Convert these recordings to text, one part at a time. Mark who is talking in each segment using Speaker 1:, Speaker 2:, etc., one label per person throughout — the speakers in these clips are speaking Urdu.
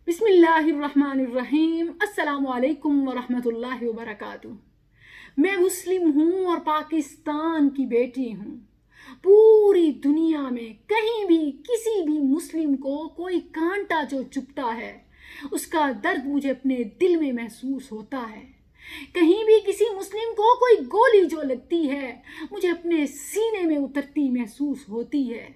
Speaker 1: بسم اللہ الرحمن الرحیم۔ السلام علیکم ورحمۃ اللہ وبرکاتہ۔ میں مسلم ہوں اور پاکستان کی بیٹی ہوں۔ پوری دنیا میں کہیں بھی کسی بھی مسلم کو کوئی کانٹا جو چبھتا ہے اس کا درد مجھے اپنے دل میں محسوس ہوتا ہے۔ کہیں بھی کسی مسلم کو کوئی گولی جو لگتی ہے مجھے اپنے سینے میں اترتی محسوس ہوتی ہے۔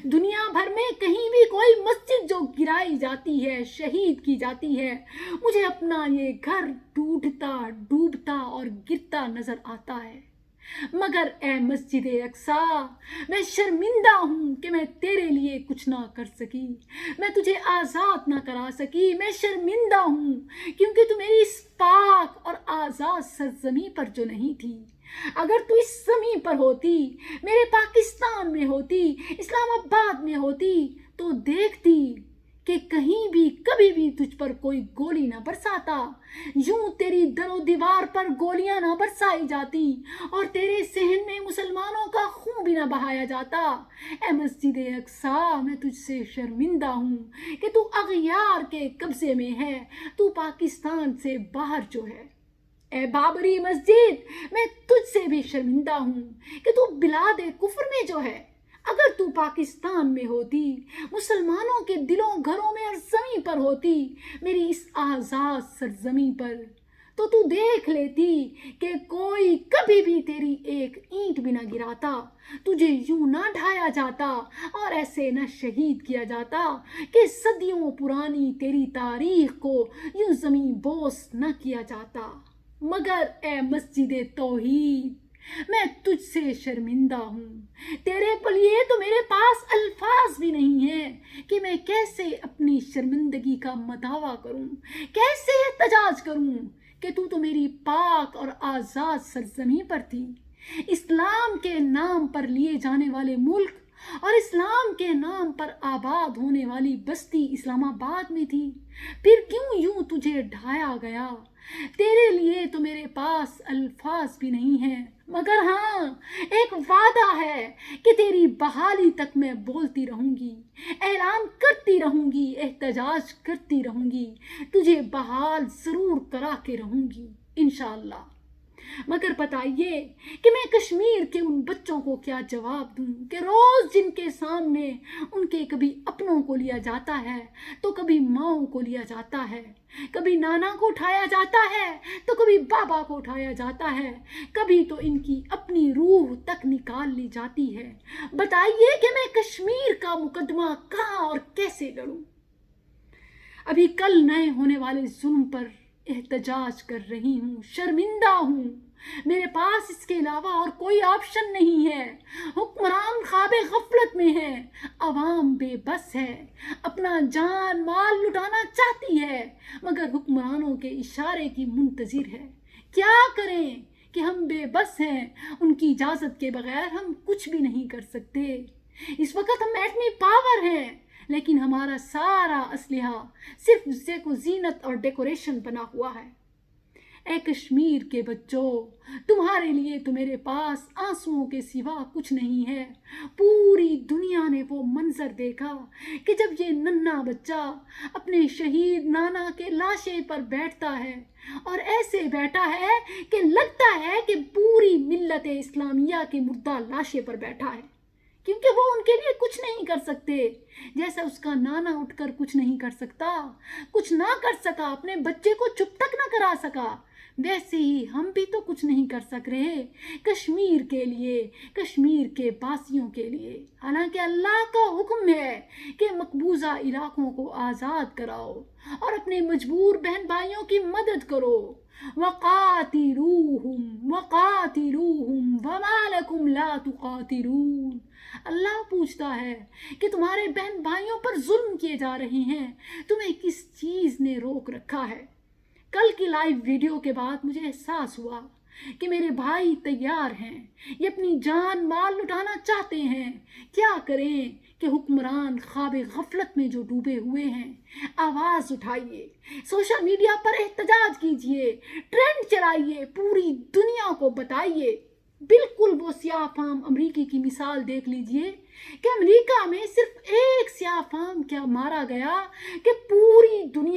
Speaker 1: دنیا بھر میں کہیں بھی کوئی مسجد جو گرائی جاتی ہے، شہید کی جاتی ہے، مجھے اپنا یہ گھر ٹوٹتا ڈوبتا اور گرتا نظر آتا ہے۔ مگر اے مسجد اقصیٰ، میں شرمندہ ہوں کہ میں تیرے لیے کچھ نہ کر سکی، میں تجھے آزاد نہ کرا سکی۔ میں شرمندہ ہوں کیونکہ تو میری اس پاک اور آزاد سرزمین پر جو نہیں تھی۔ اگر تو اس زمین پر ہوتی، میرے پاکستان میں ہوتی، اسلام آباد میں ہوتی، تو دیکھتی کہ کہیں بھی کبھی بھی تجھ پر کوئی گولی نہ برساتا، یوں تیری در و دیوار پر گولیاں نہ برسائی جاتی اور تیرے صحن میں مسلمانوں کا خون بھی نہ بہایا جاتا۔ اے مسجد اقصیٰ، میں تجھ سے شرمندہ ہوں کہ تو اغیار کے قبضے میں ہے، تو پاکستان سے باہر جو ہے۔ اے بابری مسجد، میں تجھ سے بھی شرمندہ ہوں کہ تو بلاد کفر میں جو ہے۔ اگر تو پاکستان میں ہوتی، مسلمانوں کے دلوں گھروں میں اور زمین پر ہوتی، میری اس آزاد سرزمین پر، تو دیکھ لیتی کہ کوئی کبھی بھی تیری ایک اینٹ بھی نہ گراتا، تجھے یوں نہ ڈھایا جاتا اور ایسے نہ شہید کیا جاتا کہ صدیوں پرانی تیری تاریخ کو یوں زمین بوس نہ کیا جاتا۔ مگر اے مسجد توحید، میں تجھ سے شرمندہ ہوں۔ تیرے لیے تو میرے پاس الفاظ بھی نہیں ہیں کہ میں کیسے اپنی شرمندگی کا مداوع کروں، کیسے احتجاج کروں کہ تو میری پاک اور آزاد سرزمین پر تھی، اسلام کے نام پر لیے جانے والے ملک اور اسلام کے نام پر آباد ہونے والی بستی اسلام آباد میں تھی۔ پھر کیوں یوں تجھے ڈھایا گیا؟ تیرے لیے تو میرے پاس الفاظ بھی نہیں ہیں، مگر ہاں ایک وعدہ ہے کہ تیری بحالی تک میں بولتی رہوں گی، اعلان کرتی رہوں گی، احتجاج کرتی رہوں گی، تجھے بحال ضرور کرا کے رہوں گی انشاءاللہ۔ مگر بتائیے کہ میں کشمیر کے ان بچوں کو کیا جواب دوں کہ روز جن کے سامنے ان کے کبھی اپنوں کو لیا جاتا ہے تو کبھی ماؤں کو لیا جاتا ہے، کبھی نانا کو اٹھایا جاتا ہے تو کبھی بابا کو اٹھایا جاتا ہے، کبھی تو ان کی اپنی روح تک نکال لی جاتی ہے۔ بتائیے کہ میں کشمیر کا مقدمہ کہاں اور کیسے لڑوں؟ ابھی کل نئے ہونے والے ظلم پر احتجاج کر رہی ہوں، شرمندہ ہوں۔ میرے پاس اس کے علاوہ اور کوئی آپشن نہیں ہے۔ حکمران خواب غفلت میں ہے، عوام بے بس ہے، اپنا جان مال لٹانا چاہتی ہے مگر حکمرانوں کے اشارے کی منتظر ہے۔ کیا کریں کہ ہم بے بس ہیں، ان کی اجازت کے بغیر ہم کچھ بھی نہیں کر سکتے۔ اس وقت ہم ایٹمی پاور ہیں لیکن ہمارا سارا اسلحہ صرف زینت اور ڈیکوریشن بنا ہوا ہے۔ اے کشمیر کے بچوں، تمہارے لیے تو میرے پاس آنسوؤں کے سوا کچھ نہیں ہے۔ پوری دنیا نے وہ منظر دیکھا کہ جب یہ ننھا بچہ اپنے شہید نانا کے لاشے پر بیٹھتا ہے اور ایسے بیٹھا ہے کہ لگتا ہے کہ پوری ملت اسلامیہ کے مردہ لاشے پر بیٹھا ہے، کیونکہ وہ ان کے لیے کچھ نہیں کر سکتے۔ جیسا اس کا نانا اٹھ کر کچھ نہیں کر سکتا، کچھ نہ کر سکا، اپنے بچے کو چپ تک نہ کرا سکا، ویسے ہی ہم بھی تو کچھ نہیں کر سک رہے کشمیر کے لیے، کشمیر کے باسیوں کے لیے۔ حالانکہ اللہ کا حکم ہے کہ مقبوضہ علاقوں کو آزاد کراؤ اور اپنے مجبور بہن بھائیوں کی مدد کرو۔ وَقَاتِلُوهُمْ وَمَا لَكُمْ لَا تُقَاتِلُونَ۔ اللہ پوچھتا ہے کہ تمہارے بہن بھائیوں پر ظلم کیے جا رہے ہیں، تمہیں کس چیز نے روک رکھا ہے؟ کل کی لائیو ویڈیو کے بعد مجھے احساس ہوا کہ میرے بھائی تیار ہیں، یہ اپنی جان مال لٹانا چاہتے ہیں۔ کیا کریں کہ حکمران خواب غفلت میں جو ڈوبے ہوئے ہیں، آواز اٹھائیے، سوشل میڈیا پر احتجاج کیجئے، ٹرینڈ چلائیے، پوری دنیا کو بتائیے۔ بالکل وہ سیاہ فام امریکی کی مثال دیکھ لیجئے کہ امریکہ میں صرف ایک سیاہ فام کیا مارا گیا کہ پوری دنیا